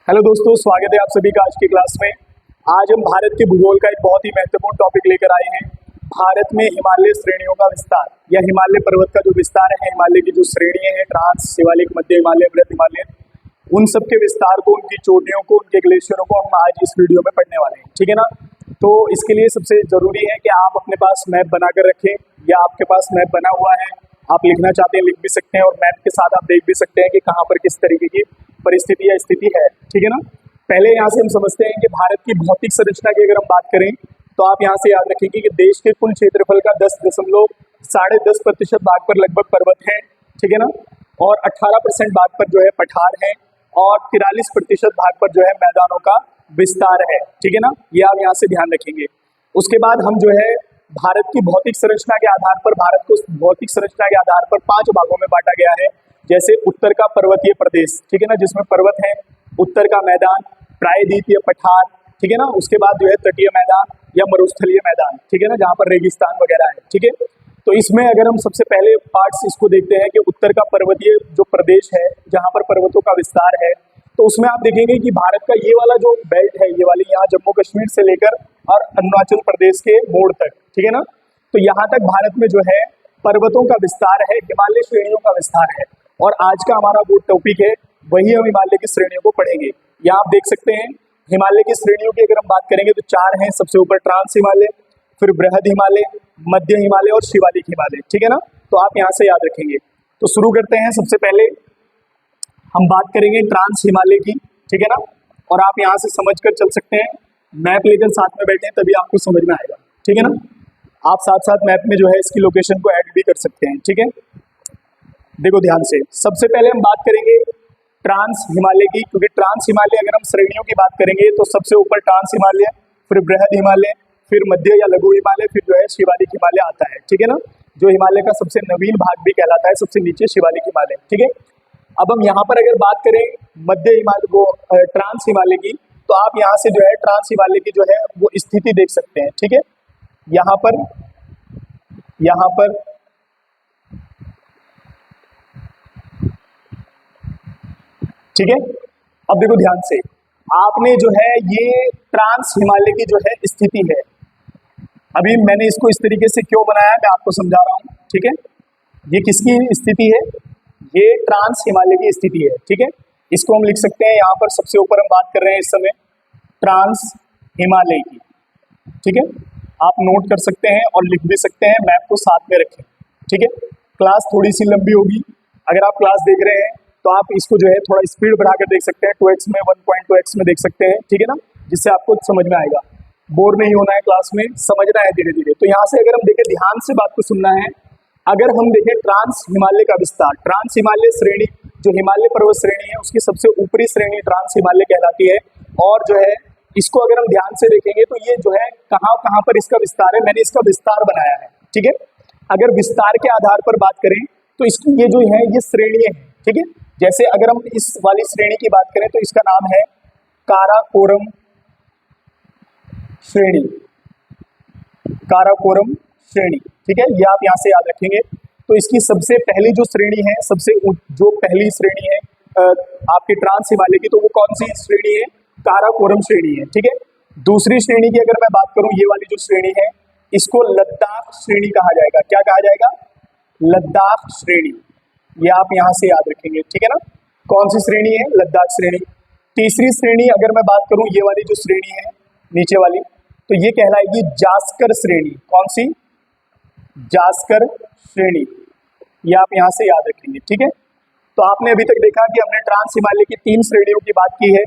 Hello दोस्तों, स्वागत है आप सभी का आज की क्लास में। आज हम भारत के भूगोल का एक बहुत ही महत्वपूर्ण टॉपिक लेकर आए हैं। भारत में हिमालय श्रेणियों का विस्तार या हिमालय पर्वत का जो विस्तार है, हिमालय की जो श्रेणियां हैं, ट्रांस, शिवालिक, मध्य हिमालय, वृहद हिमालय, उन सब के विस्तार को, उनकी चोटियों को, उनके ग्लेशियरों को हम आज इस वीडियो में पढ़ने वाले हैं। ठीक है ना। तो इसके लिए सबसे जरूरी है कि आप अपने पास मैप बनाकर रखें, या आपके पास मैप बना हुआ है, आप लिखना चाहते हैं लिख भी सकते हैं, और मैप के साथ आप देख भी सकते हैं कि कहाँ पर किस तरीके की परिस्थिति या स्थिति है। ठीक है ना। पहले यहाँ से हम समझते हैं कि भारत की भौतिक संरचना की अगर हम बात करें तो आप यहाँ से याद रखेंगे कि देश के कुल क्षेत्रफल का 10.10% भाग पर लगभग पर्वत है। ठीक है ना। और 18% भाग पर जो है पठार है, और 43% भाग पर जो है मैदानों का विस्तार है। ठीक है ना। ये आप यहाँ से ध्यान रखेंगे। उसके बाद हम जो है भारत की भौतिक संरचना के आधार पर, भारत को भौतिक संरचना के आधार पर 5 भागों में बांटा गया है। जैसे उत्तर का पर्वतीय प्रदेश, ठीक है ना, जिसमें पर्वत है, उत्तर का मैदान, प्रायद्वीपीय पठार, ठीक है ना। उसके बाद जो है तटीय मैदान या मरुस्थलीय मैदान, ठीक है ना, जहाँ पर रेगिस्तान वगैरह है। ठीक है। तो इसमें अगर हम सबसे पहले पार्ट्स इसको देखते हैं कि उत्तर का पर्वतीय जो प्रदेश है, जहाँ पर पर्वतों का विस्तार है, तो उसमें आप देखेंगे कि भारत का ये वाला जो बेल्ट है, ये वाली यहाँ जम्मू कश्मीर से लेकर और अरुणाचल प्रदेश के मोड़ तक, ठीक है ना, तो यहाँ तक भारत में जो है पर्वतों का विस्तार है, हिमालय श्रेणियों का विस्तार है। और आज का हमारा वो टॉपिक है, वही हम हिमालय की श्रेणियों को पढ़ेंगे। यहाँ आप देख सकते हैं हिमालय की श्रेणियों की अगर हम बात करेंगे तो 4 हैं। सबसे ऊपर ट्रांस हिमालय, फिर बृहद हिमालय, मध्य हिमालय और शिवालिक हिमालय। ठीक है ना। तो आप यहाँ से याद रखेंगे। तो शुरू करते हैं। सबसे पहले हम बात करेंगे ट्रांस हिमालय की। ठीक है ना। और आप यहाँ से समझ कर चल सकते हैं, मैप लेकर साथ में बैठे तभी आपको समझ में आएगा। ठीक है ना। आप साथ साथ मैप में जो है इसकी लोकेशन को ऐड भी कर सकते हैं। ठीक है। देखो ध्यान से, सबसे पहले हम बात करेंगे ट्रांस हिमालय की, क्योंकि ट्रांस हिमालय अगर हम श्रेणियों की बात करेंगे तो सबसे ऊपर ट्रांस हिमालय, फिर बृहद हिमालय, फिर मध्य या लघु हिमालय, फिर जो है शिवालिक हिमालय आता है। ठीक है ना। जो हिमालय का सबसे नवीन भाग भी कहलाता है, सबसे नीचे शिवालिक हिमालय। ठीक है। अब हम यहाँ पर अगर बात करें मध्य हिमालय को, ट्रांस हिमालय की, तो आप यहाँ से जो है ट्रांस हिमालय की जो है वो स्थिति देख सकते हैं। ठीक है। यहाँ पर ठीक है। अब देखो ध्यान से, आपने जो है ये ट्रांस हिमालय की जो है स्थिति है, अभी मैंने इसको इस तरीके से क्यों बनाया मैं आपको समझा रहा हूँ। ठीक है। ये किसकी स्थिति है? ये ट्रांस हिमालय की स्थिति है। ठीक है। इसको हम लिख सकते हैं, यहाँ पर सबसे ऊपर हम बात कर रहे हैं इस समय ट्रांस हिमालय की। ठीक है। आप नोट कर सकते हैं और लिख भी सकते हैं, मैप को साथ में रखें। ठीक है। क्लास थोड़ी सी लंबी होगी, अगर आप क्लास देख रहे हैं तो आप इसको जो है थोड़ा स्पीड बढ़ाकर देख सकते हैं, 2x में, 1.2x में देख सकते हैं। ठीक है ना, जिससे आपको समझ में आएगा। बोर नहीं होना है क्लास में, समझना है धीरे धीरे। तो यहाँ से अगर हम देखें, ध्यान से बात को सुनना है। अगर हम देखें ट्रांस हिमालय का विस्तार, ट्रांस हिमालय श्रेणी, जो हिमालय पर्वत श्रेणी है उसकी सबसे ऊपरी श्रेणी ट्रांस हिमालय कहलाती है। और जो है इसको अगर हम ध्यान से देखेंगे तो ये जो है कहाँ कहाँ पर इसका विस्तार है, मैंने इसका विस्तार बनाया है। ठीक है। अगर विस्तार के आधार पर बात करें तो इसकी ये जो है ये श्रेणी है। ठीक है। जैसे अगर हम इस वाली श्रेणी की बात करें तो इसका नाम है काराकोरम श्रेणी, काराकोरम श्रेणी। ठीक है। ये आप यहाँ से याद रखेंगे। तो इसकी सबसे पहली जो श्रेणी है, जो पहली श्रेणी है आपकी ट्रांस हिमालय की, तो वो कौन सी श्रेणी है? काराकोरम श्रेणी है। ठीक है। दूसरी श्रेणी की अगर मैं बात करूं, ये वाली जो श्रेणी है इसको लद्दाख श्रेणी कहा जाएगा। क्या कहा जाएगा? लद्दाख श्रेणी। ये आप यहाँ से याद रखेंगे। ठीक है ना। कौन सी श्रेणी है? लद्दाख श्रेणी। तीसरी श्रेणी अगर मैं बात करूं, ये वाली जो श्रेणी है नीचे वाली, तो ये कहलाएगी जास्कर श्रेणी। कौन सी? जास्कर श्रेणी। ये आप यहाँ से याद रखेंगे। ठीक है। तो आपने अभी तक देखा कि हमने ट्रांस हिमालय की 3 श्रेणियों की बात की है।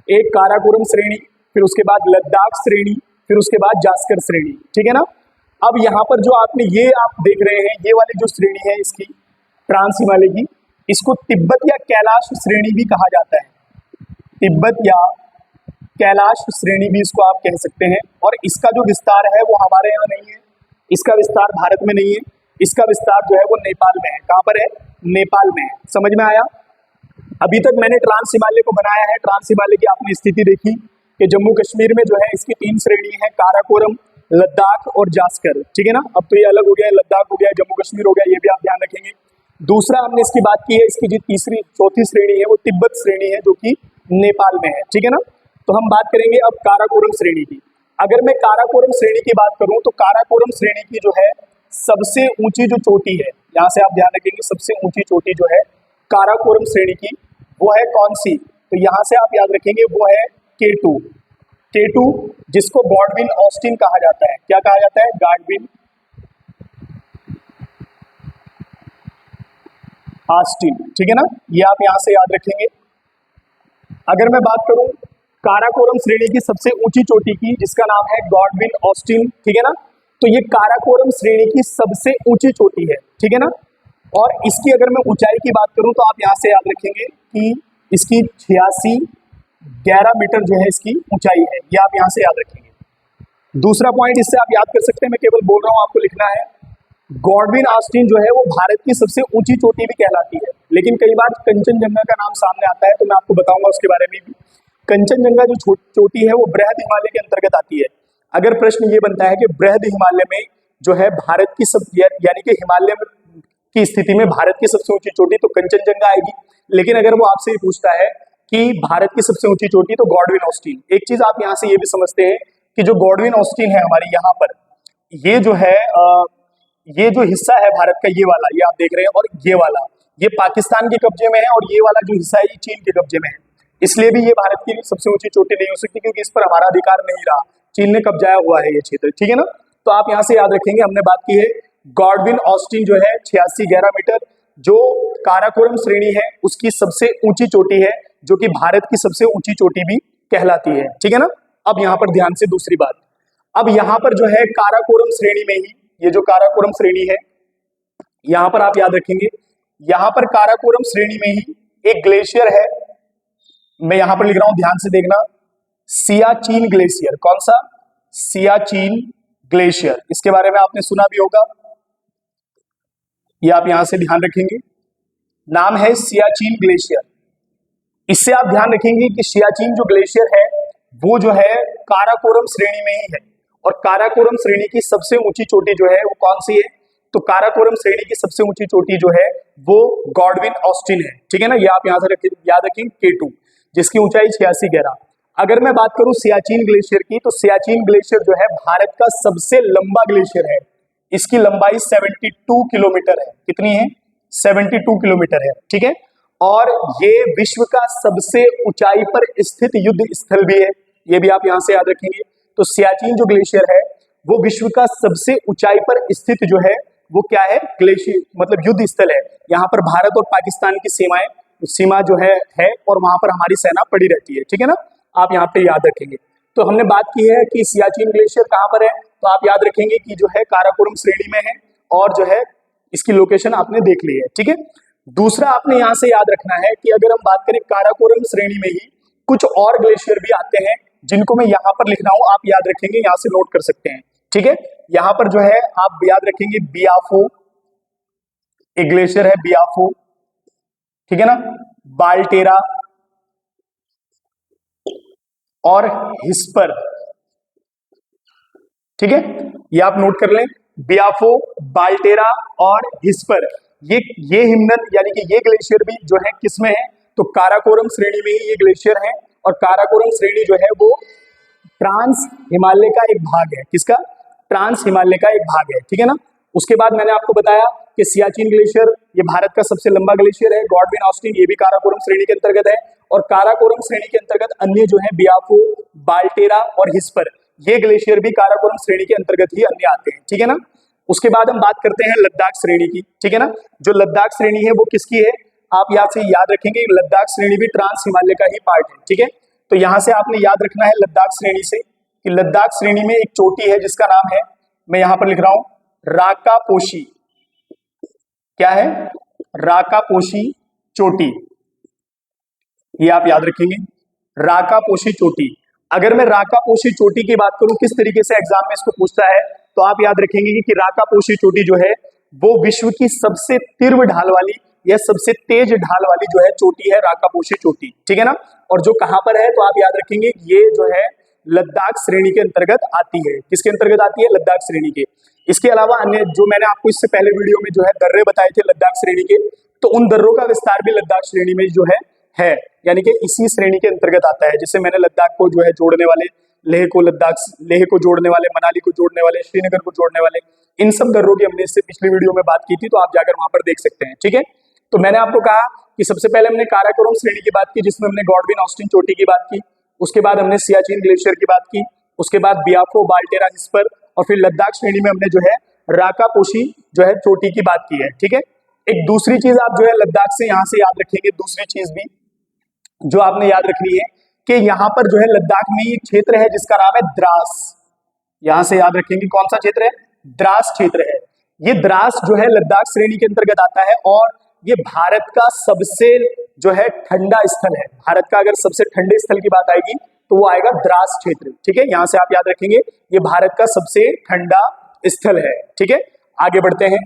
एक काराकोरम श्रेणी, फिर उसके बाद लद्दाख श्रेणी, फिर उसके बाद जास्कर श्रेणी। ठीक है ना। अब यहाँ पर जो आपने ये आप देख रहे हैं, ये वाली जो श्रेणी है इसकी ट्रांस हिमालय की, इसको तिब्बत या कैलाश श्रेणी भी कहा जाता है। तिब्बत या कैलाश श्रेणी भी इसको आप कह सकते हैं। और इसका जो विस्तार है वो हमारे यहाँ नहीं है, इसका विस्तार भारत में नहीं है, इसका विस्तार जो है वो नेपाल में है। कहाँ पर है? नेपाल में है। समझ में आया? अभी तक मैंने ट्रांस हिमालय को बनाया है। ट्रांस हिमालय की आपने स्थिति देखी कि जम्मू कश्मीर में जो है इसकी 3 श्रेणी है, काराकोरम, लद्दाख और जास्कर। ठीक है ना। अब तो ये अलग हो गया, लद्दाख हो गया, जम्मू कश्मीर हो गया, ये भी आप ध्यान रखेंगे। दूसरा हमने इसकी बात की है, इसकी जो तीसरी चौथी श्रेणी है वो तिब्बत श्रेणी है, जो कि नेपाल में है, ठीक है ना। तो हम बात करेंगे अब काराकोरम श्रेणी की। अगर मैं काराकोरम श्रेणी की बात करूं तो काराकोरम श्रेणी की जो है सबसे ऊंची जो चोटी है, यहाँ से आप ध्यान रखेंगे, सबसे ऊंची चोटी जो है काराकोरम श्रेणी की वो है कौन सी, तो यहाँ से आप याद रखेंगे वो है K2। K2 जिसको गॉडविन ऑस्टिन कहा जाता है। क्या कहा जाता है? गॉडविन ऑस्टिन, ठीक है ना, ये आप यहाँ से याद रखेंगे। अगर मैं बात करूं काराकोरम श्रेणी की सबसे ऊंची चोटी की, जिसका नाम है गॉडविन ऑस्टिन, ठीक है ना, तो ये काराकोरम श्रेणी की सबसे ऊंची चोटी है, ठीक है ना। और इसकी अगर मैं ऊंचाई की बात करूं तो आप यहाँ से याद रखेंगे कि इसकी 86 मीटर जो है इसकी ऊंचाई है, ये आप यहाँ से याद रखेंगे। दूसरा पॉइंट इससे आप याद कर सकते हैं, मैं केवल बोल रहा हूँ, आपको लिखना है। गॉडविन ऑस्टिन जो है वो भारत की सबसे ऊंची चोटी भी कहलाती है, लेकिन कई बार कंचनजंगा का नाम सामने आता है, तो मैं आपको बताऊंगा उसके बारे में भी। कंचनजंगा जो चोटी है वो बृहद हिमालय के अंतर्गत आती है। अगर प्रश्न ये बनता है कि बृहद हिमालय में जो है भारत की यानी कि हिमालय की स्थिति में भारत की सबसे ऊंची चोटी, तो कंचनजंगा आएगी। लेकिन अगर वो आपसे ये पूछता है कि भारत की सबसे ऊंची चोटी, तो गॉडविन ऑस्टिन। एक चीज आप यहाँ से ये भी समझते हैं कि जो गॉडविन ऑस्टिन है हमारे यहाँ पर, ये जो है ये जो हिस्सा है भारत का, ये वाला, ये आप देख रहे हैं, और ये वाला ये पाकिस्तान के कब्जे में है, और ये वाला जो हिस्सा है ये चीन के कब्जे में है। इसलिए भी ये भारत की सबसे ऊंची चोटी नहीं हो सकती, क्योंकि इस पर हमारा अधिकार नहीं रहा, चीन ने कब्जाया हुआ है ये क्षेत्र, ठीक है ना। तो आप यहाँ से याद रखेंगे, हमने बात की है गॉडविन ऑस्टिन जो है 86 मीटर, जो काराकोरम श्रेणी है उसकी सबसे ऊंची चोटी है, जो कि भारत की सबसे ऊंची चोटी भी कहलाती है, ठीक है ना। अब यहाँ पर ध्यान से दूसरी बात, अब यहाँ पर जो है काराकोरम श्रेणी में ही, ये जो काराकोरम श्रेणी है, यहाँ पर आप याद रखेंगे, यहाँ पर काराकोरम श्रेणी में ही एक ग्लेशियर है, मैं यहाँ पर लिख रहा हूं, ध्यान से देखना, सियाचिन ग्लेशियर। कौन सा? सियाचिन ग्लेशियर। इसके बारे में आपने सुना भी होगा, ये आप यहां से ध्यान रखेंगे, नाम है सियाचिन ग्लेशियर। इससे आप ध्यान रखेंगे कि सियाचिन जो ग्लेशियर है वो जो है काराकोरम श्रेणी में ही है, और काराकोरम श्रेणी की सबसे ऊंची चोटी जो है वो कौन सी है, तो काराकोरम श्रेणी की सबसे ऊंची चोटी जो है वो गॉडविन ऑस्टिन है, ठीक है ना। ये आप यहां से याद रखेंगे, K2, जिसकी ऊंचाई 86 अगर मैं बात करूं सियाचिन ग्लेशियर की, तो सियाचिन ग्लेशियर जो है भारत का सबसे लंबा ग्लेशियर है। इसकी लंबाई 72 किलोमीटर है। कितनी है? 72 किलोमीटर है, ठीक है। और ये विश्व का सबसे ऊंचाई पर स्थित युद्ध स्थल भी है, ये भी आप यहां से याद रखेंगे। तो सियाचिन जो ग्लेशियर है वो विश्व का सबसे ऊंचाई पर स्थित जो है वो क्या है? ग्लेशियर, मतलब युद्ध स्थल है। यहाँ पर भारत और पाकिस्तान की सीमा जो है और वहां पर हमारी सेना पड़ी रहती है, ठीक है ना। आप यहाँ पे याद रखेंगे। तो हमने बात की है कि सियाचिन ग्लेशियर कहाँ पर है, तो आप याद रखेंगे कि जो है काराकोरम श्रेणी में है, और जो है इसकी लोकेशन आपने देख ली है, ठीक है। दूसरा आपने यहाँ से याद रखना है कि अगर हम बात करें काराकोरम श्रेणी में ही कुछ और ग्लेशियर भी आते हैं, जिनको मैं यहाँ पर लिख रहा हूँ, आप याद रखेंगे, यहाँ से नोट कर सकते हैं, ठीक है। यहाँ पर जो है आप याद रखेंगे बियाफो, एक ग्लेशियर है बियाफो, ठीक है ना, बाल्टेरा और हिस्पर, ठीक है, ये आप नोट कर लें, बियाफो, बाल्टेरा और हिस्पर। ये हिमनद यानी कि ये ग्लेशियर भी जो है किसमें है, तो काराकोरम श्रेणी में ही ये ग्लेशियर है, और काराकोरम श्रेणी जो है वो ट्रांस हिमालय का एक भाग है। किसका? ट्रांस हिमालय का एक भाग है, ठीक है ना। उसके बाद मैंने आपको बताया कि सियाचिन ग्लेशियर ये भारत का सबसे लंबा ग्लेशियर है, गॉडविन ऑस्टिन ये भी काराकोरम श्रेणी के अंतर्गत है, और काराकोरम श्रेणी के अंतर्गत अन्य जो है बियाफो, बाल्टेरा और हिस्पर, ये ग्लेशियर भी काराकोरम श्रेणी के अंतर्गत ही अन्य आते हैं, ठीक है ना। उसके बाद हम बात करते हैं लद्दाख श्रेणी की, ठीक है ना। जो लद्दाख श्रेणी है वो किसकी है, आप यहाँ से याद रखेंगे, लद्दाख श्रेणी भी ट्रांस हिमालय का ही पार्ट है, ठीक है। तो यहाँ से आपने याद रखना है लद्दाख श्रेणी से कि लद्दाख श्रेणी में एक चोटी है जिसका नाम है, मैं यहाँ पर लिख रहा हूं, राकापोशी। क्या है? राकापोशी चोटी, ये आप याद रखेंगे, राकापोशी चोटी। अगर मैं राकापोशी चोटी की बात करूं, किस तरीके से एग्जाम में इसको पूछता है, तो आप याद रखेंगे कि राकापोशी चोटी जो है वो विश्व की सबसे तीव्र ढाल वाली या सबसे तेज ढाल वाली जो है चोटी है, राकापोशी चोटी, ठीक है ना। और जो कहां पर है, तो आप याद रखेंगे ये जो है लद्दाख श्रेणी के अंतर्गत आती है। किसके अंतर्गत आती है? लद्दाख श्रेणी के। इसके अलावा अन्य जो मैंने आपको इससे पहले वीडियो में जो है दर्रे बताए थे लद्दाख श्रेणी के, तो उन दर्रों का विस्तार भी लद्दाख श्रेणी में जो है। यानी कि इसी श्रेणी के अंतर्गत आता है। जैसे मैंने लद्दाख को जो है जोड़ने वाले, लेह को जोड़ने वाले, मनाली को जोड़ने वाले, श्रीनगर को जोड़ने वाले, इन सब दर्रों की हमने इससे पिछली वीडियो में बात की थी, तो आप जाकर वहां पर देख सकते हैं। ठीक है, तो मैंने आपको कहा कि सबसे पहले हमने काराकोरम श्रेणी की बात की, जिसमें हमने गॉडविन ऑस्टिन चोटी की बात की, उसके बाद हमने सियाचिन ग्लेशियर की बात की, उसके बाद बियाफो बाल्टेरा हिस्पर, और फिर लद्दाख श्रेणी में हमने जो है राकापोशी जो है चोटी की बात की है। ठीक है, एक दूसरी चीज आप जो है लद्दाख से यहां से याद रखेंगे, दूसरी चीज भी जो आपने याद रखनी है कि यहाँ पर जो है लद्दाख में एक क्षेत्र है जिसका नाम है द्रास। यहां से याद रखेंगे कौन सा क्षेत्र है, द्रास क्षेत्र है। ये द्रास जो है लद्दाख श्रेणी के अंतर्गत आता है और ये भारत का सबसे जो है ठंडा स्थल है। भारत का अगर सबसे ठंडे स्थल की बात आएगी तो वो आएगा द्रास क्षेत्र। ठीक है, यहां से आप याद रखेंगे ये भारत का सबसे ठंडा स्थल है। ठीक है, आगे बढ़ते हैं।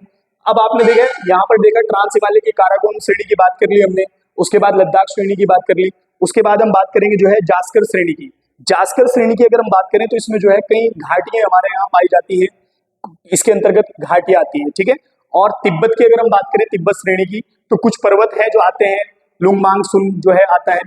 अब आपने देखा यहाँ पर देखा ट्रांस हिमालय की काराकोरम श्रेणी की बात कर ली हमने, उसके बाद लद्दाख श्रेणी की बात कर ली, उसके बाद हम बात करेंगे जो है जास्कर श्रेणी की। जास्कर श्रेणी की अगर हम बात करें तो इसमें जो है कई घाटियां हमारे यहाँ पाई जाती है, इसके अंतर्गत घाटियां आती है। ठीक है, और तिब्बत की अगर हम बात करें तिब्बत श्रेणी की, तो कुछ पर्वत है जो आते हैं, लुंगमांगसुन जो है आता है,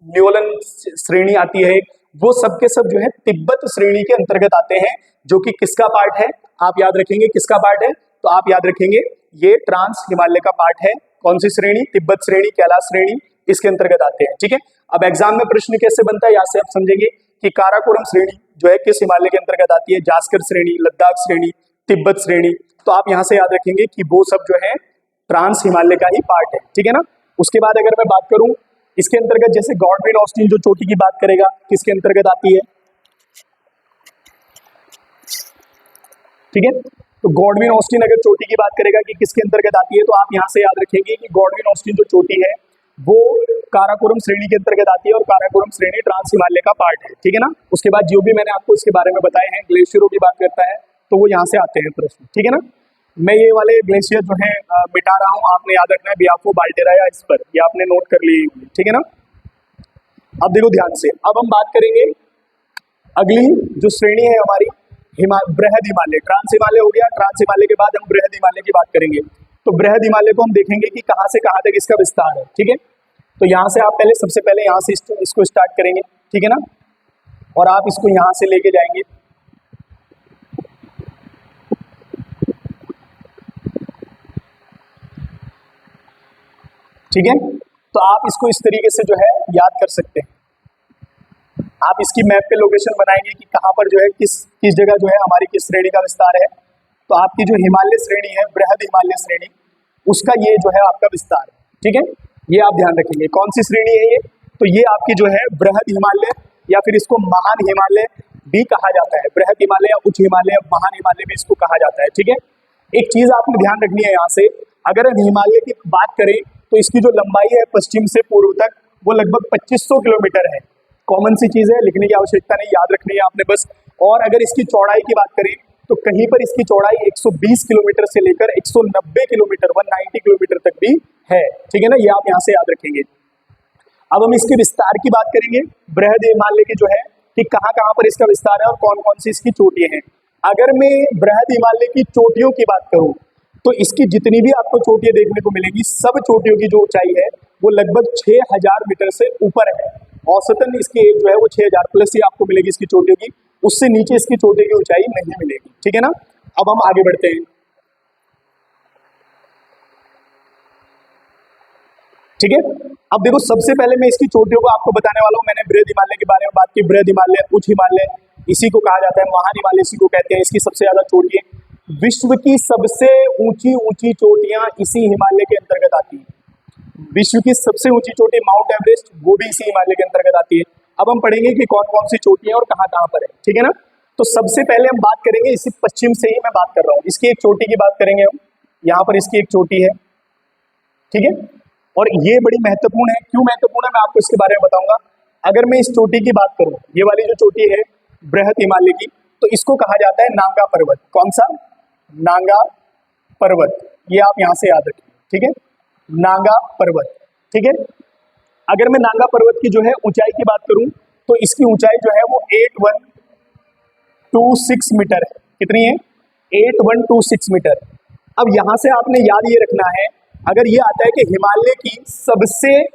न्योलन श्रेणी आती है, वो सब के सब जो है तिब्बत श्रेणी के अंतर्गत आते हैं, जो कि किसका पार्ट है, आप याद रखेंगे किसका पार्ट है, तो आप याद रखेंगे ये ट्रांस हिमालय का पार्ट है। कौन सी श्रेणी, तिब्बत श्रेणी, कैलाश श्रेणी, इसके अंतर्गत आते हैं। ठीक है, अब एग्जाम में प्रश्न कैसे बनता है, यहाँ से आप समझेंगे कि काराकोरम श्रेणी जो है किस हिमालय के अंतर्गत आती है, जास्कर श्रेणी, लद्दाख श्रेणी, तिब्बत श्रेणी, तो आप यहाँ से याद रखेंगे कि वो सब जो है ट्रांस हिमालय का ही पार्ट है। ठीक है ना, उसके बाद अगर मैं बात करूं इसके अंतर्गत, जैसे गॉडविन ऑस्टिन जो चोटी की बात करेगा किसके अंतर्गत आती है, ठीक है, तो गॉडविन ऑस्टिन अगर चोटी की बात करेगा कि किसके अंतर्गत आती है, तो आप यहाँ से याद रखेंगे कि गॉडविन ऑस्टिन जो चोटी है वो काराकोरम श्रेणी के अंतर्गत आती है और काराकोरम श्रेणी ट्रांस हिमालय का पार्ट है। ठीक है ना, उसके बाद जो भी मैंने आपको इसके बारे में बताए हैं, ग्लेशियरों की बात करता है तो वो यहाँ से आते हैं प्रश्न। ठीक है ना, मैं ये वाले ग्लेशियर जो है मिटा रहा हूँ, आपने याद रखना है बियाफो बाल्टेरा या इस पर, ये आपने नोट कर लिए होंगे। ठीक है ना, अब देखो ध्यान से, अब हम बात करेंगे अगली जो श्रेणी है हमारी बृहद हिमालय। ट्रांस हिमालय हो गया, ट्रांस हिमालय के बाद हम बृहद हिमालय की बात करेंगे। तो बृहद हिमालय को हम देखेंगे कि कहाँ से कहाँ तक इसका विस्तार है। ठीक है, तो यहाँ से आप सबसे पहले यहाँ से इसको स्टार्ट करेंगे। ठीक है ना, और आप इसको यहाँ से लेके जाएंगे, ठीक है, तो आप इसको इस तरीके से जो है याद कर सकते हैं। आप इसकी मैप पे लोकेशन बनाएंगे कि कहाँ पर जो है किस जगह जो है हमारी किस श्रेणी का विस्तार है। तो आपकी जो हिमालय श्रेणी है, बृहद हिमालय श्रेणी, उसका ये जो है आपका विस्तार है। ठीक है, ये आप ध्यान रखेंगे कौन सी श्रेणी है ये, तो ये आपकी जो है बृहद हिमालय, या फिर इसको महान हिमालय भी कहा जाता है। बृहद हिमालय या उच्च हिमालय, महान हिमालय भी इसको कहा जाता है। ठीक है, एक चीज आपने ध्यान रखनी है यहाँ से, अगर हम हिमालय की बात करें तो इसकी जो लंबाई है पश्चिम से पूर्व तक वो लगभग 2500 किलोमीटर है। कॉमन सी चीज है, लिखने की आवश्यकता नहीं, याद रखनी है आपने बस। और अगर इसकी चौड़ाई की बात करें तो कहीं पर इसकी चौड़ाई 120 किलोमीटर से लेकर 190 किलोमीटर 190 किलोमीटर तक भी है। ठीक है ना, ये आप यहाँ से याद रखेंगे। अब हम इसके विस्तार की बात करेंगे, बृहद हिमालय की जो है कि कहाँ कहाँ पर इसका विस्तार है और कौन कौन सी इसकी चोटियां हैं। अगर मैं बृहद हिमालय की चोटियों की बात करूं तो इसकी जितनी भी आपको चोटियां देखने को मिलेंगी, सब चोटियों की जो ऊंचाई है वो लगभग 6000 मीटर से ऊपर है। औसतन इसकी एज जो है वो 6000 प्लस ही आपको मिलेगी इसकी चोटियों की, उससे नीचे इसकी चोटियों की ऊंचाई नहीं मिलेगी। ठीक है ना, अब हम आगे बढ़ते हैं। ठीक है, अब देखो सबसे पहले मैं इसकी चोटियों को आपको बताने वाला हूं। मैंने बृहद हिमालय के बारे में बात की, बृहद हिमालय, उच्च हिमालय, इसी को कहा जाता है, महान हिमालय इसी को कहते हैं। इसकी सबसे ज्यादा चोटियां, विश्व की सबसे ऊंची चोटियां इसी हिमालय के अंतर्गत आती है। विश्व की सबसे ऊंची चोटी माउंट एवरेस्ट, वो भी इसी हिमालय के अंतर्गत आती है। अब हम पढ़ेंगे कि कौन कौन सी चोटियां और कहां कहां पर है। ठीक है ना, तो सबसे पहले हम बात करेंगे, इसी पश्चिम से ही मैं बात कर रहा हूं, इसकी एक चोटी की बात करेंगे हम। यहाँ पर इसकी एक चोटी है, ठीक है, और ये बड़ी महत्वपूर्ण है। क्यों महत्वपूर्ण है मैं आपको इसके बारे में बताऊंगा। अगर मैं इस चोटी की बात करूं, ये वाली जो चोटी है बृहद हिमालय की, तो इसको कहा जाता है नांगा पर्वत। कौन सा? नांगा पर्वत, ये आप यहां से याद रखें। ठीक है, नांगा पर्वत। ठीक है, अगर मैं नांगा पर्वत की जो है ऊंचाई की बात करूं तो इसकी ऊंचाई जो है वो 8126 मीटर है। कितनी है? 8126 मीटर। अब यहां से आपने याद ये रखना है, अगर ये आता है कि हिमालय की सबसे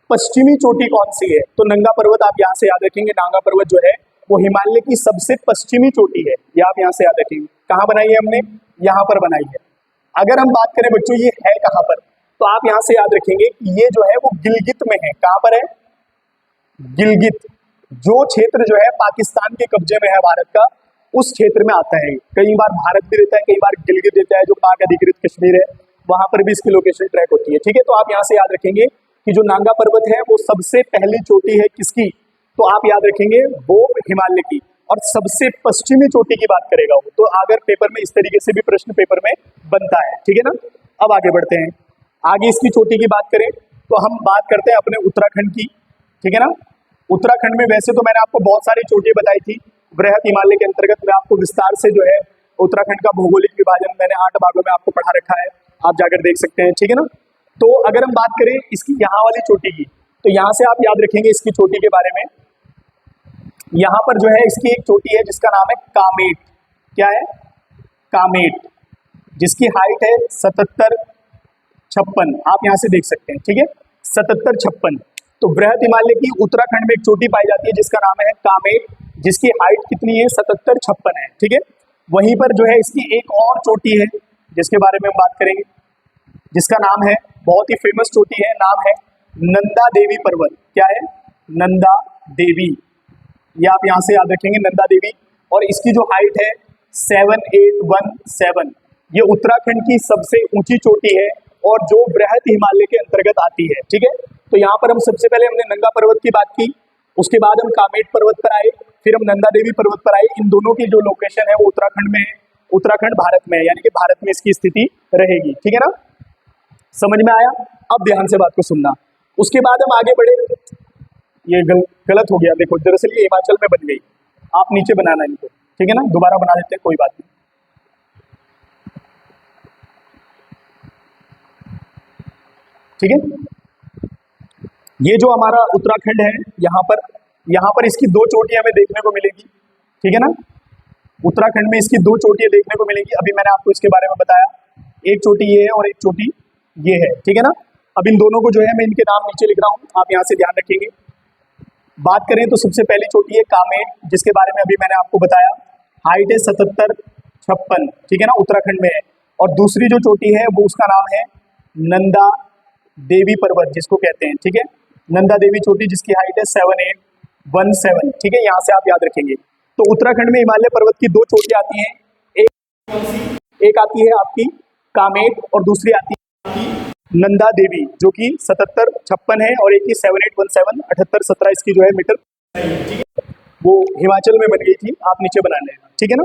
पश्चिमी चोटी कौन सी है? तो नंगा पर्वत आप यहाँ से याद रखेंगे। नांगा पर्वत जो है वो हिमालय की सबसे पश्चिमी चोटी है, ये आप यहाँ से याद रखेंगे। कहाँ बनाई है हमने? यहाँ पर बनाई है। अगर हम बात करें बच्चों ये है कहाँ पर, तो आप यहाँ से याद रखेंगे कि ये जो है वो गिलगित में है। कहाँ पर है? गिलगित, जो क्षेत्र जो है पाकिस्तान के कब्जे में है भारत का, उस क्षेत्र में आता है। कई बार भारत भी रहता है, कई बार गिलगित रहता है, जो पाक अधिकृत कश्मीर है वहां पर भी इसकी लोकेशन ट्रैक होती है। ठीक है, तो आप यहाँ से याद रखेंगे कि जो नांगा पर्वत है वो सबसे पहली चोटी है किसकी? तो आप याद रखेंगे वो हिमालय की। और सबसे पश्चिमी चोटी की बात करेगा वो, तो अगर पेपर में इस तरीके से भी प्रश्न पेपर में बनता है। ठीक है ना, अब आगे बढ़ते हैं। आगे इसकी चोटी की बात करें तो हम बात करते हैं अपने उत्तराखंड की। ठीक है ना, उत्तराखंड में वैसे तो मैंने आपको बहुत सारी चोटियां बताई थी। बृहत हिमालय के अंतर्गत मैं आपको विस्तार से जो है उत्तराखंड का भौगोलिक विभाजन मैंने 8 भागों में आपको पढ़ा रखा है, आप जाकर देख सकते हैं। ठीक है ना, तो अगर हम बात करें इसकी यहाँ वाली चोटी की, तो यहाँ से आप याद रखेंगे इसकी चोटी के बारे में। यहाँ पर जो है इसकी एक चोटी है जिसका नाम है कामेट। क्या है? कामेट, जिसकी हाइट है 77-56। आप यहाँ से देख सकते हैं। ठीक है, 77-56। तो बृहत हिमालय की उत्तराखंड में एक चोटी पाई जाती है जिसका नाम है कामेट, जिसकी हाइट कितनी है? 77-56 है। ठीक है, वहीं पर जो है इसकी एक और चोटी है जिसके बारे में हम बात करेंगे, जिसका नाम है, बहुत ही फेमस चोटी है, नाम है नंदा देवी पर्वत। क्या है? नंदा देवी, ये आप यहाँ से याद रखेंगे, नंदा देवी। और इसकी जो हाइट है 7817, ये उत्तराखंड की सबसे ऊंची चोटी है और जो बृहत हिमालय के अंतर्गत आती है। ठीक है, तो यहाँ पर हम सबसे पहले हमने नंगा पर्वत की बात की, उसके बाद हम कामेट पर्वत पर आए, फिर हम नंदा देवी पर्वत पर आए। इन दोनों की जो लोकेशन है वो उत्तराखंड में है, उत्तराखंड भारत में है, यानी कि भारत में इसकी स्थिति रहेगी। ठीक है ना, समझ में आया? अब ध्यान से बात को सुनना। उसके बाद हम आगे बढ़े, ये गलत हो गया, देखो दरअसल ये हिमाचल में बन गई, आप नीचे बनाना इनको। ठीक है ना, दोबारा बना देते हैं, कोई बात नहीं। ठीक है, ये जो हमारा उत्तराखंड है, यहाँ पर इसकी 2 चोटियां हमें देखने को मिलेगी। ठीक है ना, उत्तराखंड में इसकी 2 चोटियां देखने को मिलेगी। अभी मैंने आपको इसके बारे में बताया, एक चोटी ये है और एक चोटी ये है। ठीक है ना, अब इन दोनों को जो है मैं इनके नाम नीचे लिख रहा हूँ, आप यहाँ से ध्यान रखेंगे। बात करें तो सबसे पहली चोटी है कामेट, जिसके बारे में अभी मैंने आपको बताया, हाइट है 77-56। ठीक है ना, उत्तराखंड में है। और दूसरी जो चोटी है वो उसका नाम है नंदा देवी पर्वत, जिसको कहते हैं। ठीक है, नंदा देवी चोटी, जिसकी हाइट है 7817। ठीक है, यहाँ से आप याद रखेंगे। तो उत्तराखंड में हिमालय पर्वत की 2 चोटियां आती हैं, एक आती है आपकी कामेट और दूसरी आती है नंदा देवी, जो कि 77-56 है, और एक ही 7817, 78-17 इसकी जो है मीटर। ठीक है, वो हिमाचल में बन गई थी, आप नीचे बना लेना। ठीक है ना,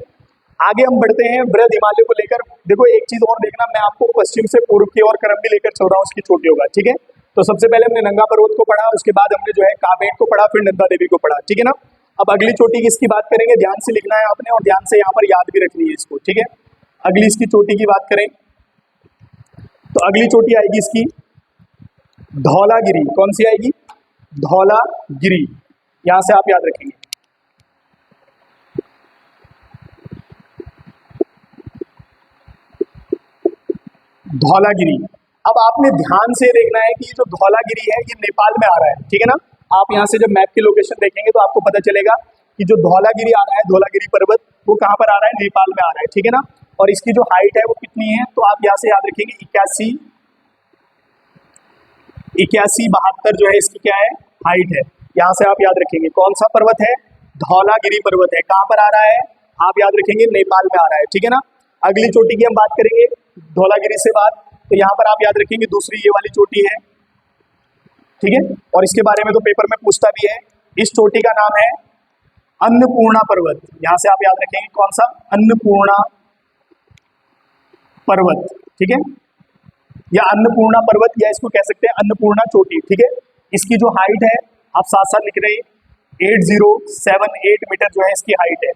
आगे हम बढ़ते हैं बृहद हिमालय को लेकर। देखो एक चीज और देखना, मैं आपको पश्चिम से पूर्व की ओर क्रम भी लेकर चल रहा हूँ उसकी चोटियों का। ठीक है, तो सबसे पहले हमने नंगा पर्वत को पढ़ा, उसके बाद हमने जो है कामेट को पढ़ा, फिर नंदा देवी को पढ़ा। ठीक है ना, अब अगली चोटी किसकी बात करेंगे, ध्यान से लिखना है आपने और ध्यान से यहाँ पर याद भी रखनी है इसको। ठीक है, अगली इसकी चोटी की बात करें तो अगली चोटी आएगी इसकी धौलागिरी। कौन सी आएगी? धौलागिरी, यहां से आप याद रखेंगे। धौलागिरी, अब आपने ध्यान से देखना है कि ये जो धौलागिरी है ये नेपाल में आ रहा है। ठीक है ना, आप यहां से जब मैप की लोकेशन देखेंगे तो आपको पता चलेगा कि जो धौलागिरी आ रहा है, धौलागिरी पर्वत, वो कहां पर आ रहा है? नेपाल में आ रहा है। ठीक है ना, और इसकी जो हाइट है वो कितनी है? तो आप यहाँ से याद रखेंगे 81-72 जो है इसकी क्या है? हाइट है। यहाँ से आप याद रखेंगे कौन सा पर्वत है? धौलागिरी पर्वत है। कहाँ पर आ रहा है? आप याद रखेंगे नेपाल में आ रहा है। ठीक है ना, अगली चोटी की हम बात करेंगे धौलागिरी से बाद, तो यहाँ पर आप याद रखेंगे दूसरी ये वाली चोटी है। ठीक है, और इसके बारे में तो पेपर में पूछता भी है। इस चोटी का नाम है अन्नपूर्णा पर्वत। यहाँ से आप याद रखेंगे कौन सा? अन्नपूर्णा पर्वत। ठीक है, या अन्नपूर्णा पर्वत, या इसको कह सकते हैं अन्नपूर्णा चोटी। ठीक है, इसकी जो हाइट है आप साथ साथ लिख रहे हैं, 8078 मीटर जो है इसकी हाइट है।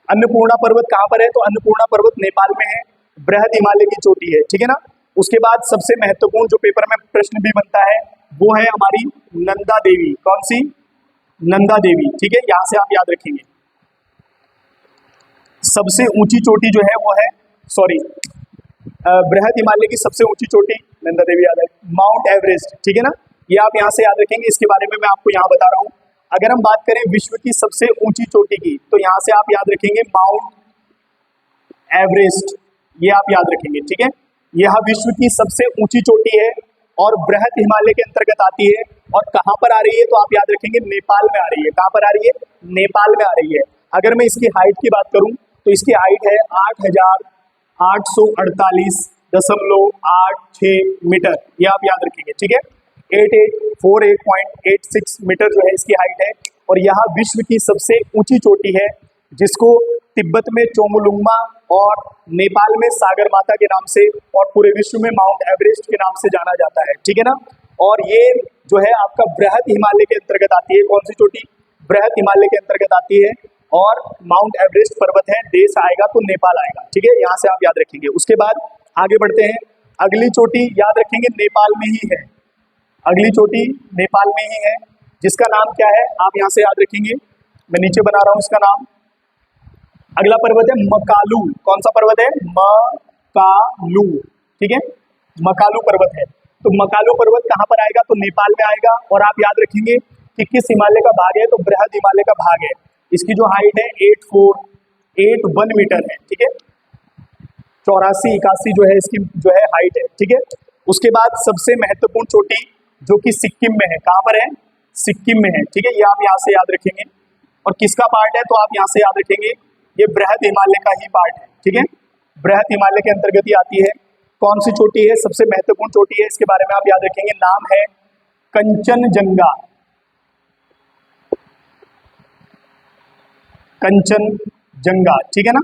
अन्नपूर्णा पर्वत कहाँ पर है? तो अन्नपूर्णा पर्वत नेपाल में है, बृहद हिमालय की चोटी है। ठीक है ना, उसके बाद सबसे महत्वपूर्ण जो पेपर में प्रश्न भी बनता है वो है हमारी नंदा देवी। कौन सी? नंदा देवी। ठीक है, यहां से आप याद रखेंगे सबसे ऊंची चोटी जो है वो है, सॉरी, बृहद हिमालय की सबसे ऊंची चोटी नंदा देवी याद है, माउंट एवरेस्ट। ठीक है ना, ये आप यहाँ से याद रखेंगे, इसके बारे में मैं आपको यहाँ बता रहा हूँ। अगर हम बात करें विश्व की सबसे ऊंची चोटी की, तो यहाँ से आप याद रखेंगे माउंट एवरेस्ट, ये आप याद रखेंगे, ठीक है। यह विश्व की सबसे ऊंची चोटी है और बृहद हिमालय के अंतर्गत आती है। और कहाँ पर आ रही है, तो आप याद रखेंगे नेपाल में आ रही है। कहाँ पर आ रही है? नेपाल में आ रही है। अगर मैं इसकी हाइट की बात करूं तो इसकी हाइट है 8,848.86 मीटर, ये आप याद रखेंगे, ठीक है। 8848.86 मीटर जो है इसकी हाइट है। और यह विश्व की सबसे ऊंची चोटी है, जिसको तिब्बत में चोमुलुंगमा और नेपाल में सागर माता के नाम से और पूरे विश्व में माउंट एवरेस्ट के नाम से जाना जाता है, ठीक है ना। और ये जो है आपका बृहद हिमालय के अंतर्गत आती है। कौन सी चोटी? बृहद हिमालय के अंतर्गत आती है। और माउंट एवरेस्ट पर्वत है, देश आएगा तो नेपाल आएगा, ठीक है। यहाँ से आप याद रखेंगे। उसके बाद आगे बढ़ते हैं। अगली चोटी याद रखेंगे नेपाल में ही है। अगली चोटी नेपाल में ही है, जिसका नाम क्या है आप यहाँ से याद रखेंगे। मैं नीचे बना रहा हूँ इसका नाम। अगला पर्वत है मकालू। कौन सा पर्वत है? मकालू, ठीक है। मकालू पर्वत है। तो मकालू पर्वत कहाँ पर आएगा? तो नेपाल में आएगा। और आप याद रखेंगे कि किस हिमालय का भाग है? तो बृहद हिमालय का भाग है। इसकी जो हाइट है 8481 मीटर है, ठीक है। 8481 जो है इसकी जो है हाइट है, ठीक है। उसके बाद सबसे महत्वपूर्ण चोटी जो कि सिक्किम में है। कहाँ पर है? सिक्किम में है, ठीक है। ये आप यहाँ से याद रखेंगे। और किसका पार्ट है? तो आप यहाँ से याद रखेंगे ये बृहद हिमालय का ही पार्ट है, ठीक है। बृहद हिमालय के अंतर्गत ही आती है। कौन सी चोटी है? सबसे महत्वपूर्ण चोटी है, इसके बारे में आप याद रखेंगे। नाम है कंचनजंगा। कंचनजंगा, ठीक है ना।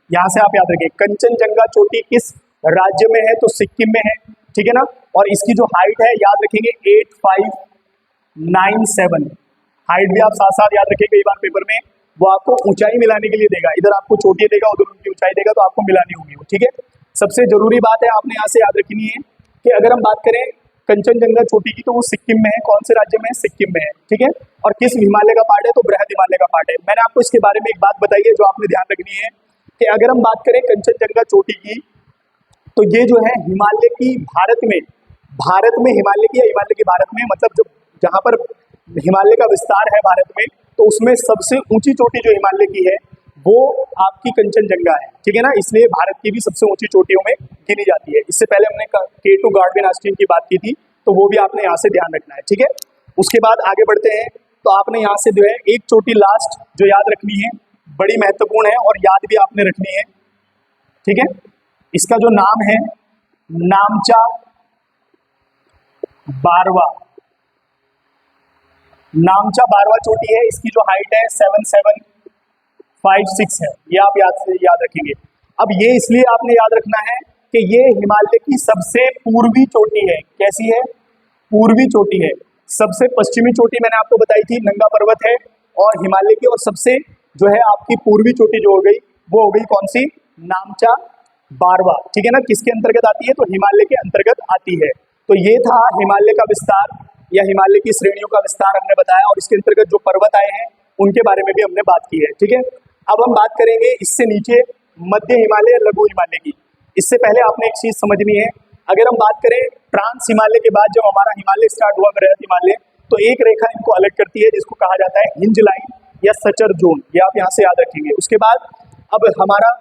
यहां से आप याद रखेंगे कंचनजंगा चोटी किस राज्य में है? तो सिक्किम में है, ठीक है ना। और इसकी जो हाइट है याद रखेंगे 8597। हाइट भी आप साथ साथ याद रखेंगे। कई बार पेपर में वो आपको ऊंचाई मिलाने के लिए देगा, इधर आपको चोटी देगा, उधर उनकी ऊंचाई देगा, तो आपको मिलानी होगी वो, ठीक है। सबसे जरूरी बात है आपने यहाँ से याद रखनी है कि अगर हम बात करें कंचनजंगा चोटी की, तो वो सिक्किम में है। कौन से राज्य में है? सिक्किम में है, ठीक है। और किस हिमालय का पार्ट है? तो बृहद हिमालय का पार्ट है। मैंने आपको इसके बारे में एक बात बताई है जो आपने ध्यान रखनी है कि अगर हम बात करें कंचनजंगा चोटी की, तो ये जो है हिमालय की भारत में हिमालय की या हिमालय की भारत में, मतलब जो जहां पर हिमालय का विस्तार है भारत में, तो उसमें सबसे ऊंची चोटी जो हिमालय की है वो आपकी कंचनजंगा है, ठीक है ना। इसलिए भारत की भी सबसे ऊंची चोटियों में गिनी जाती है। इससे पहले हमने K2 गार्डविन आस्टीन की बात की थी, तो वो भी आपने यहाँ से ध्यान रखना है, ठीक है। उसके बाद आगे बढ़ते हैं। तो आपने यहाँ से जो है एक चोटी लास्ट जो याद रखनी है, बड़ी महत्वपूर्ण है और याद भी आपने रखनी है, ठीक है। इसका जो नाम है नामचा बारवा। नामचा बारवा चोटी है। इसकी जो हाइट है 7756 है। ये आप याद रखेंगे। अब ये इसलिए आपने याद रखना है कि ये हिमालय की सबसे पूर्वी चोटी है। कैसी है? पूर्वी चोटी है। सबसे पश्चिमी चोटी मैंने आपको बताई थी नंगा पर्वत है और हिमालय की, और सबसे जो है आपकी पूर्वी चोटी जो हो गई वो हो गई कौन सी? नामचा बारवा, ठीक है ना। किसके अंतर्गत आती है? तो हिमालय के अंतर्गत आती है। तो ये था हिमालय का विस्तार या हिमालय की श्रेणियों का विस्तार हमने बताया, और इसके अंतर्गत जो पर्वत आए हैं उनके बारे में भी हमने बात की है, ठीक है। अब हम बात करेंगे इससे नीचे मध्य हिमालय या लघु हिमालय की। इससे पहले आपने एक चीज समझनी है। अगर हम बात करें ट्रांस हिमालय के बाद जब हमारा हिमालय स्टार्ट हुआ बृहद हिमालय, तो एक रेखा इनको अलग करती है जिसको कहा जाता है हिंज लाइन या सचर जोन। ये आप यहाँ से याद रखेंगे। उसके बाद अब हमारा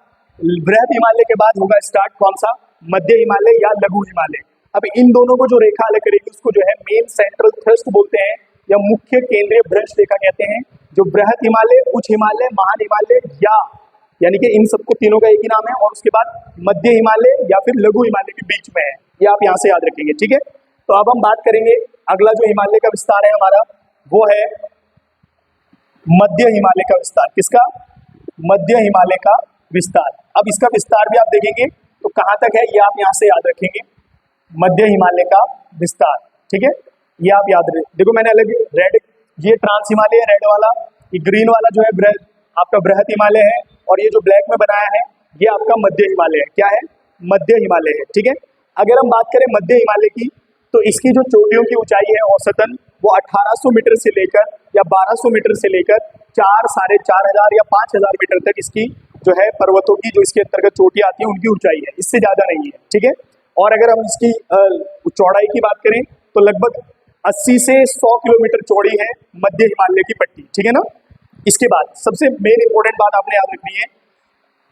बृहद हिमालय के बाद होगा स्टार्ट कौन सा? मध्य हिमालय या लघु हिमालय। अब इन दोनों को जो रेखा अलग करेगी उसको जो है मेन सेंट्रल थ्रस्ट बोलते हैं या मुख्य केंद्रीय भ्रंश रेखा कहते हैं। जो बृहद हिमालय, उच्च हिमालय, महान हिमालय यानी कि इन सबको तीनों का एक ही नाम है, और उसके बाद मध्य हिमालय या फिर लघु हिमालय के बीच में है। ये आप यहाँ से याद रखेंगे, ठीक है। तो अब हम बात करेंगे अगला जो हिमालय का विस्तार है हमारा, वो है मध्य हिमालय का विस्तार। किसका? मध्य हिमालय का विस्तार। अब इसका विस्तार भी आप देखेंगे तो कहाँ तक है ये आप यहाँ से याद रखेंगे। मध्य हिमालय का विस्तार, ठीक है। ये आप याद देखो, मैंने अलग रेड, ये ट्रांस हिमालय है रेड वाला, ये ग्रीन वाला जो है आपका बृहद हिमालय है, और ये जो ब्लैक में बनाया है ये आपका मध्य हिमालय है। क्या है? मध्य हिमालय है, ठीक है। अगर हम बात करें मध्य हिमालय की, तो इसकी जो चोटियों की ऊंचाई है औसतन वो 1800 मीटर से लेकर या 1200 मीटर से लेकर 4, 4500 या 5000 मीटर तक इसकी जो है पर्वतों की जो इसके अंतर्गत चोटियां आती है उनकी ऊंचाई है। इससे ज्यादा नहीं है, ठीक है। और अगर हम इसकी चौड़ाई की बात करें तो लगभग 80 से 100 किलोमीटर चौड़ी है मध्य हिमालय की पट्टी, ठीक है ना। इसके बाद सबसे मेन इंपॉर्टेंट बात आपने याद रखनी है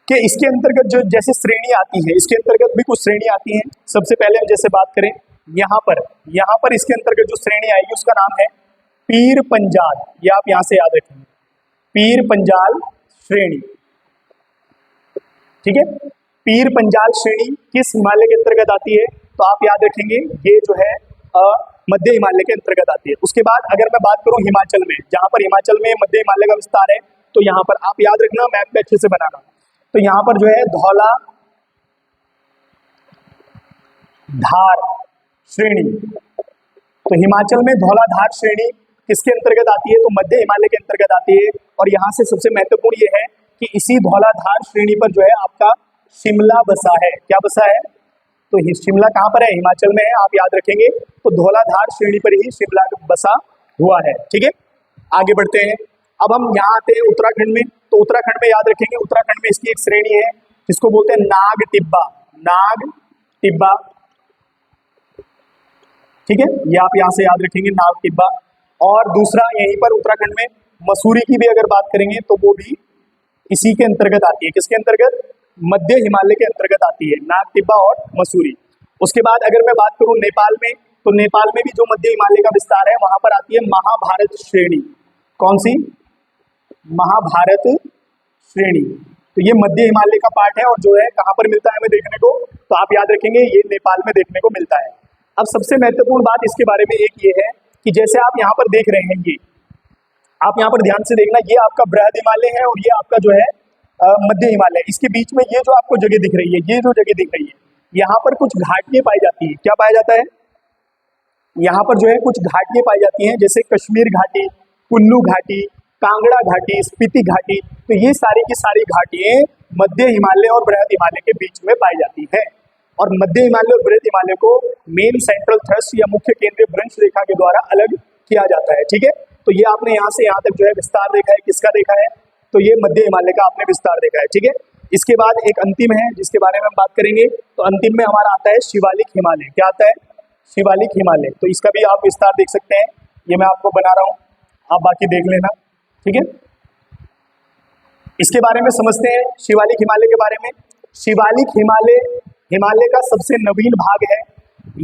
कि इसके अंतर्गत जो जैसे श्रेणी आती है, इसके अंतर्गत भी कुछ श्रेणी आती हैं। सबसे पहले हम जैसे बात करें यहाँ पर इसके अंतर्गत जो श्रेणी आएगी उसका नाम है पीर पंजाल। ये आप यहां से याद रखेंगे, पीर पंजाल श्रेणी, ठीक है। पीर पंजाल श्रेणी किस हिमालय के अंतर्गत आती है, तो आप याद रखेंगे ये जो है मध्य हिमालय के अंतर्गत आती है। उसके बाद अगर मैं बात करूं हिमाचल में, जहां पर हिमाचल में मध्य हिमालय का विस्तार है, तो यहाँ पर आप याद रखना, मैप पे अच्छे से बनाना। तो यहाँ पर जो है धौला धार श्रेणी, तो हिमाचल में धौलाधार श्रेणी किसके अंतर्गत आती है, तो मध्य हिमालय के अंतर्गत आती है। और यहाँ से सबसे महत्वपूर्ण ये है कि इसी धौलाधार श्रेणी पर जो है आपका शिमला बसा है। क्या बसा है, तो शिमला कहाँ पर है, हिमाचल में है, आप याद रखेंगे। तो धौलाधार श्रेणी पर ही शिमला बसा हुआ है, ठीक है। आगे बढ़ते हैं, अब हम यहाँ आते हैं उत्तराखंड में। तो उत्तराखंड में याद रखेंगे, उत्तराखंड में इसकी एक श्रेणी है जिसको बोलते हैं नाग टिब्बा, नाग टिब्बा, ठीक है। ये आप यहाँ से याद रखेंगे नाग टिब्बा। और दूसरा यहीं पर उत्तराखंड में मसूरी की भी अगर बात करेंगे तो वो भी इसी के अंतर्गत आती है। किसके अंतर्गत, मध्य हिमालय के अंतर्गत आती है, नाग टिब्बा और मसूरी। उसके बाद अगर मैं बात करूं नेपाल में, तो नेपाल में भी जो मध्य हिमालय का विस्तार है वहां पर आती है महाभारत श्रेणी। कौन सी, महाभारत श्रेणी। तो ये मध्य हिमालय का पार्ट है और जो है कहां पर मिलता है हमें देखने को, तो आप याद रखेंगे ये नेपाल में देखने को मिलता है। अब सबसे महत्वपूर्ण बात इसके बारे में एक ये है कि जैसे आप यहाँ पर देख रहे हैं, ये आप यहाँ पर ध्यान से देखना, ये आपका बृहद हिमालय है और ये आपका जो है मध्य हिमालय। इसके बीच में ये जो आपको जगह दिख रही है, ये जो जगह दिख रही है, यहाँ पर कुछ घाटियां पाई जाती है। क्या पाया जाता है, यहाँ पर जो है कुछ घाटियां पाई जाती हैं, जैसे कश्मीर घाटी, कुल्लू घाटी, कांगड़ा घाटी, स्पीति घाटी। तो ये सारी की सारी घाटियां मध्य हिमालय और बृहद हिमालय के बीच में पाई जाती है। और मध्य हिमालय और बृहद हिमालय को मेन सेंट्रल थ्रस्ट या मुख्य केंद्रीय भ्रंश रेखा के द्वारा अलग किया जाता है, ठीक है। तो ये आपने यहाँ से यहाँ तक जो है विस्तार देखा है, किसका देखा है, तो ये मध्य हिमालय का आपने विस्तार देखा है, ठीक है। इसके बाद एक अंतिम है जिसके बारे में हम बात करेंगे, तो अंतिम में हमारा आता है शिवालिक हिमालय। क्या आता है, शिवालिक हिमालय। तो इसका भी आप विस्तार देख सकते हैं, ये मैं आपको बना रहा हूँ, आप बाकी देख लेना, ठीक है। इसके बारे में समझते हैं, शिवालिक हिमालय के बारे में। शिवालिक हिमालय हिमालय का सबसे नवीन भाग है।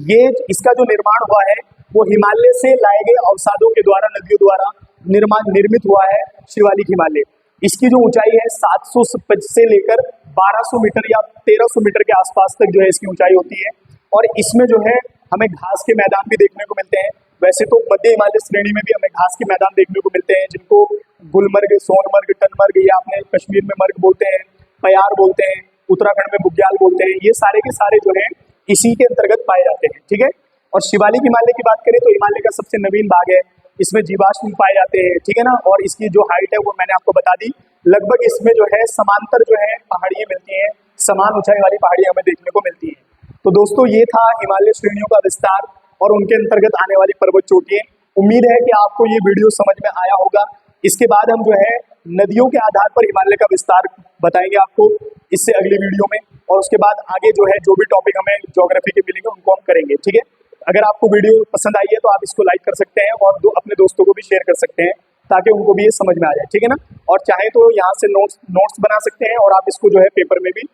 ये इसका जो निर्माण हुआ है वो हिमालय से लाए गए अवसादों के द्वारा, नदियों द्वारा निर्मित हुआ है शिवालिक हिमालय। इसकी जो ऊंचाई है 700 से लेकर 1200 मीटर या 1300 मीटर के आसपास तक जो है इसकी ऊंचाई होती है। और इसमें जो है हमें घास के मैदान भी देखने को मिलते हैं। वैसे तो मध्य हिमालय श्रेणी में भी हमें घास के मैदान देखने को मिलते हैं, जिनको गुलमर्ग, सोनमर्ग, टनमर्ग, या आपने कश्मीर में मर्ग बोलते हैं, पयार बोलते हैं, उत्तराखंड में बुग्याल बोलते हैं। ये सारे के सारे जो है इसी के अंतर्गत पाए जाते हैं, ठीक है। और शिवालिक हिमालय की बात करें तो हिमालय का सबसे नवीन भाग है, इसमें जीवाश्म पाए जाते हैं, ठीक है ना। और इसकी जो हाइट है वो मैंने आपको बता दी। लगभग इसमें जो है समांतर जो है पहाड़ियां मिलती हैं, समान ऊंचाई वाली पहाड़ियां हमें देखने को मिलती हैं। तो दोस्तों ये था हिमालय श्रेणियों का विस्तार और उनके अंतर्गत आने वाली पर्वत चोटियां। उम्मीद है कि आपको ये वीडियो समझ में आया होगा। इसके बाद हम जो है नदियों के आधार पर हिमालय का विस्तार बताएंगे आपको इससे अगली वीडियो में। और उसके बाद आगे जो है जो भी टॉपिक हमें ज्योग्राफी के मिलेंगे उनको हम करेंगे, ठीक है। अगर आपको वीडियो पसंद आई है तो आप इसको लाइक कर सकते हैं और अपने दोस्तों को भी शेयर कर सकते हैं ताकि उनको भी ये समझ में आ जाए, ठीक है ना। और चाहे तो यहाँ से नोट्स बना सकते हैं और आप इसको जो है पेपर में भी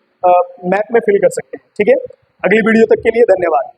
मैप में फिल कर सकते हैं, ठीक है। अगली वीडियो तक के लिए धन्यवाद।